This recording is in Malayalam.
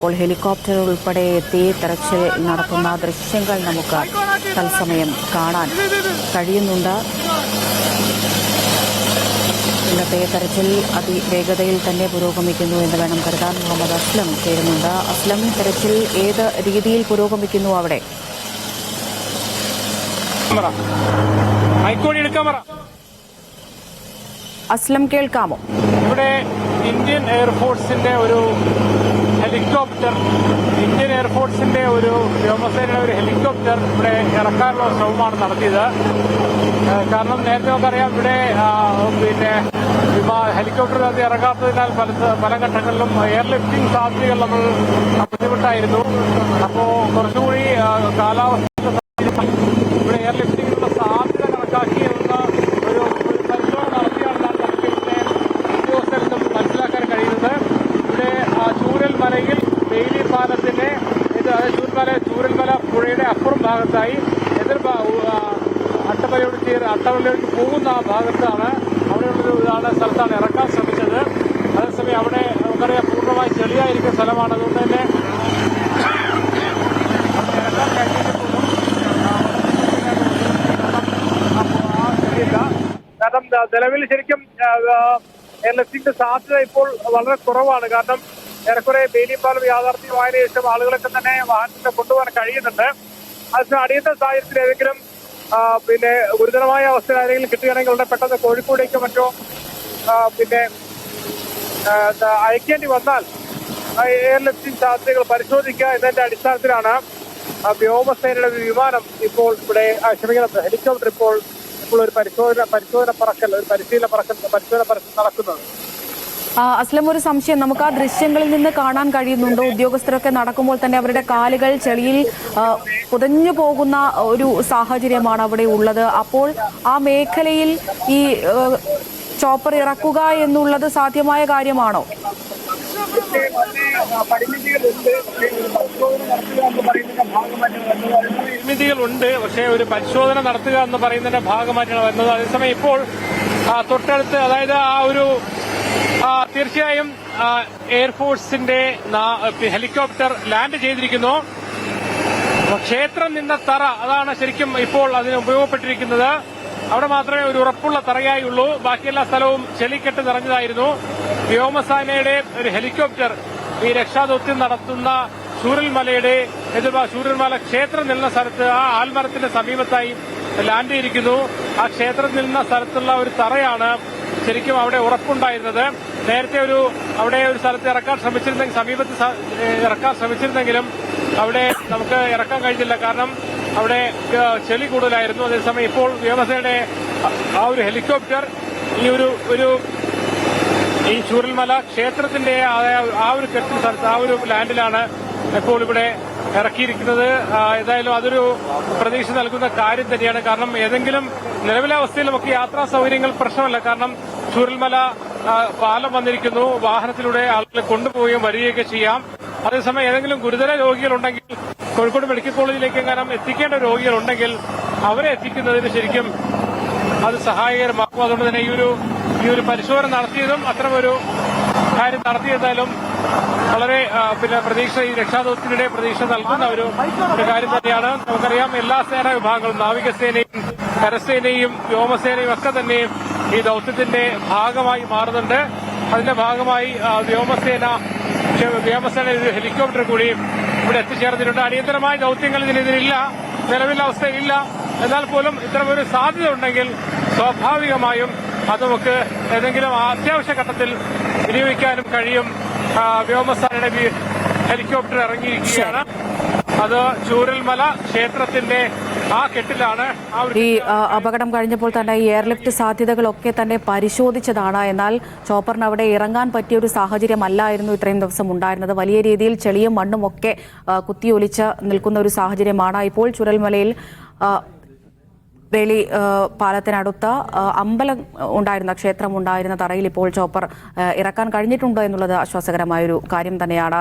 ഇപ്പോൾ ഹെലികോപ്റ്റർ ഉൾപ്പെടെ എത്തി തെരച്ചിൽ നടത്തുന്ന ദൃശ്യങ്ങൾ നമുക്ക് തത്സമയം കാണാൻ കഴിയുന്നുണ്ട്. ഇന്നത്തെ തെരച്ചിൽ അതിവേഗതയിൽ തന്നെ പുരോഗമിക്കുന്നു എന്ന് വേണം കരുതാൻ. മുഹമ്മദ് അസ്ലം ചേരുന്നുണ്ട്. അസ്ലം, തെരച്ചിൽ ഏത് രീതിയിൽ പുരോഗമിക്കുന്നു അവിടെ? അസ്ലം, കേൾക്കാമോ? ഇവിടെ ഇന്ത്യൻ എയർഫോഴ്സിന്റെ ഒരു ഹെലികോപ്റ്റർ, വ്യോമസേനയുടെ ഒരു ഹെലികോപ്റ്റർ ഇവിടെ ഇറക്കാനുള്ള ശ്രമമാണ് നടത്തിയത്. കാരണം നേരത്തെ നമുക്കറിയാം, ഇവിടെ ഹെലികോപ്റ്റർ അത് ഇറങ്ങാത്തതിനാൽ പല ഘട്ടങ്ങളിലും എയർലിഫ്റ്റിംഗ് സാധ്യതകൾ നമ്മൾ ബുദ്ധിമുട്ടായിരുന്നു. അപ്പോൾ കുറച്ചുകൂടി കാലാവസ്ഥ ഇവിടെ എയർലിഫ്റ്റിംഗിനുള്ള സാധ്യത കണക്കാക്കി എന്ന ഒരു പരിശോധന നടത്തിയാണെന്നാണ് നമുക്ക് ഇവിടെ ഉദ്യോഗസ്ഥരിൽ നിന്നും മനസ്സിലാക്കാൻ കഴിയുന്നത്. ഇവിടെ ചൂരൽമലയിൽ ബെയിലി പാലത്തിന്റെ ചൂരൽമല പുഴയുടെ അപ്പുറം ഭാഗത്തായി അട്ടമലയോട് പോകുന്ന ആ ഭാഗത്താണ്, അവിടെയുള്ളൊരു സ്ഥലത്താണ് ഇറക്കാൻ ശ്രമിച്ചത്. അതേസമയം അവിടെ നമുക്കറിയാം പൂർണ്ണമായി ചെളിയായിരിക്കുന്ന സ്ഥലമാണ്. അതുകൊണ്ട് തന്നെ ഇറക്കാൻ കഴിഞ്ഞിട്ടുള്ളൂ. കാരണം നിലവിൽ ശരിക്കും എയർലിഫ്റ്റിംഗ് സാധ്യത ഇപ്പോൾ വളരെ കുറവാണ്. കാരണം ഏറെക്കുറെ ബെയിലിപ്പാലം യാഥാർത്ഥ്യമായതിനു ശേഷം ആളുകളൊക്കെ തന്നെ വാഹനത്തിൽ കൊണ്ടുപോകാൻ കഴിയുന്നുണ്ട്. അതിന് അടിയന്തര സാഹചര്യത്തിൽ ഏതെങ്കിലും ഗുരുതരമായ അവസ്ഥയിൽ ആരെങ്കിലും കിട്ടുകയാണെങ്കിൽ ഉടനെ പെട്ടെന്ന് കോഴിക്കോടേക്കോ മറ്റോ അയക്കേണ്ടി വന്നാൽ എയർലിഫ്റ്റിംഗ് സാധ്യതകൾ പരിശോധിക്കുക എന്നതിന്റെ അടിസ്ഥാനത്തിലാണ് വ്യോമസേനയുടെ വിമാനം ഇപ്പോൾ ഇവിടെ ഹെലികോപ്റ്റർ ഇപ്പോൾ ഒരു പരിശീലന പറക്കൽ നടക്കുന്നത്. അസ്ലം, ഒരു സംശയം, നമുക്ക് ആ ദൃശ്യങ്ങളിൽ നിന്ന് കാണാൻ കഴിയുന്നുണ്ടോ? ഉദ്യോഗസ്ഥരൊക്കെ നടക്കുമ്പോൾ തന്നെ അവരുടെ കാലുകൾ ചെളിയിൽ പുതഞ്ഞു പോകുന്ന ഒരു സാഹചര്യമാണ് അവിടെ ഉള്ളത്. അപ്പോൾ ആ മേഖലയിൽ ഈ ചോപ്പർ ഇറക്കുക എന്നുള്ളത് സാധ്യമായ കാര്യമാണോ? പരിമിതികളുണ്ട്, പക്ഷേ ഒരു പരിശോധന നടത്തുക എന്ന് പറയുന്നതിന്റെ ഭാഗമായിട്ടാണ് വരുന്നത്. അതേസമയം ഇപ്പോൾ തൊട്ടടുത്ത്, അതായത് തീർച്ചയായും എയർഫോഴ്സിന്റെ ഹെലികോപ്റ്റർ ലാൻഡ് ചെയ്തിരിക്കുന്നു. ക്ഷേത്രം നിന്ന തറ, അതാണ് ശരിക്കും ഇപ്പോൾ അതിന് ഉപയോഗപ്പെട്ടിരിക്കുന്നത്. അവിടെ മാത്രമേ ഒരു ഉറപ്പുള്ള തറയായുള്ളൂ. ബാക്കിയെല്ലാ സ്ഥലവും ചെളിക്കെട്ട് നിറഞ്ഞതായിരുന്നു. വ്യോമസേനയുടെ ഒരു ഹെലികോപ്റ്റർ ഈ രക്ഷാദൌത്യം നടത്തുന്ന ചൂരൽമല ക്ഷേത്രം നിൽക്കുന്ന സ്ഥലത്ത് ആ ആൽമരത്തിന്റെ സമീപത്തായി ലാൻഡ് ചെയ്തിരിക്കുന്നു. ആ ക്ഷേത്രം നിൽക്കുന്ന സ്ഥലത്തുള്ള ഒരു തറയാണ് ശരിക്കും അവിടെ ഉറപ്പുണ്ടായിരുന്നത്. നേരത്തെ അവിടെ ഒരു സ്ഥലത്ത് സമീപത്ത് ഇറക്കാൻ ശ്രമിച്ചിരുന്നെങ്കിലും അവിടെ നമുക്ക് ഇറക്കാൻ കഴിഞ്ഞില്ല. കാരണം അവിടെ ചെളി കൂടുതലായിരുന്നു. അതേസമയം ഇപ്പോൾ വ്യോമസേനയുടെ ആ ഒരു ഹെലികോപ്റ്റർ ഈ ചൂരൽമല ക്ഷേത്രത്തിന്റെ ആ ഒരു കെട്ടിൽ സ്ഥലത്ത് ആ ഒരു ലാൻഡിലാണ് ഇപ്പോൾ ഇവിടെ ഇറക്കിയിരിക്കുന്നത്. ഏതായാലും അതൊരു പ്രതീക്ഷ നൽകുന്ന കാര്യം തന്നെയാണ്. കാരണം ഏതെങ്കിലും നിലവിലെ അവസ്ഥയിൽ നമുക്ക് യാത്രാ സൗകര്യങ്ങൾ പ്രശ്നമല്ല. കാരണം ചൂരൽമല പാലം വന്നിരിക്കുന്നു, വാഹനത്തിലൂടെ ആളുകളെ കൊണ്ടുപോവുകയും വരികയൊക്കെ ചെയ്യാം. അതേസമയം ഏതെങ്കിലും ഗുരുതര രോഗികളുണ്ടെങ്കിൽ, കോഴിക്കോട് മെഡിക്കൽ കോളേജിലേക്ക് എങ്ങാനും എത്തിക്കേണ്ട രോഗികളുണ്ടെങ്കിൽ അവരെ എത്തിക്കുന്നതിന് ശരിക്കും അത് സഹായകരമാക്കും. അതുകൊണ്ട് തന്നെ ഈ ഒരു പരിശോധന നടത്തിയതും അത്തരമൊരു കാര്യം നടത്തിയതായാലും വളരെ പ്രതീക്ഷ, ഈ രക്ഷാദൌത്യത്തിനിടെ പ്രതീക്ഷ നൽകുന്ന ഒരു കാര്യം തന്നെയാണ്. നമുക്കറിയാം, എല്ലാ സേനാ വിഭാഗങ്ങളും, നാവികസേനയും കരസേനയും വ്യോമസേനയും ഒക്കെ തന്നെ ഈ ദൌത്യത്തിന്റെ ഭാഗമായി മാറുന്നുണ്ട്. അതിന്റെ ഭാഗമായി വ്യോമസേന ഒരു ഹെലികോപ്റ്റർ കൂടി ഇവിടെ എത്തിച്ചേർന്നിട്ടുണ്ട്. അടിയന്തരമായ ദൌത്യങ്ങൾ ഇതിനില്ല, നിലവിലെ അവസ്ഥയിലില്ല. എന്നാൽ പോലും ഇത്തരമൊരു സാധ്യത ഉണ്ടെങ്കിൽ സ്വാഭാവികമായും അത് നമുക്ക് ഏതെങ്കിലും അത്യാവശ്യ ഘട്ടത്തിൽ വിനിയോഗിക്കാനും കഴിയും. വ്യോമസേനയുടെ ഹെലികോപ്റ്റർ ഇറങ്ങിയിരിക്കുകയാണ്. അത് ചൂരൽമല ക്ഷേത്രത്തിന്റെ ആ കെട്ടിലാണ്. ഈ അപകടം കഴിഞ്ഞപ്പോൾ തന്നെ ഈ എയർലിഫ്റ്റ് സാധ്യതകളൊക്കെ തന്നെ പരിശോധിച്ചതാണ്. എന്നാൽ ചോപ്പറിന് അവിടെ ഇറങ്ങാൻ പറ്റിയ ഒരു സാഹചര്യമല്ലായിരുന്നു ഇത്രയും ദിവസം ഉണ്ടായിരുന്നത്. വലിയ രീതിയിൽ ചെളിയും മണ്ണും ഒക്കെ കുത്തിയൊലിച്ച് നിൽക്കുന്ന ഒരു സാഹചര്യമാണ് ഇപ്പോൾ. ചൂരൽമലയിൽ വേലി പാലത്തിനടുത്ത അമ്പലം ഉണ്ടായിരുന്ന, ക്ഷേത്രം ഉണ്ടായിരുന്ന തറയിൽ ഇപ്പോൾ ചോപ്പർ ഇറക്കാൻ കഴിഞ്ഞിട്ടുണ്ട് എന്നുള്ളത് ആശ്വാസകരമായൊരു കാര്യം തന്നെയാണ്.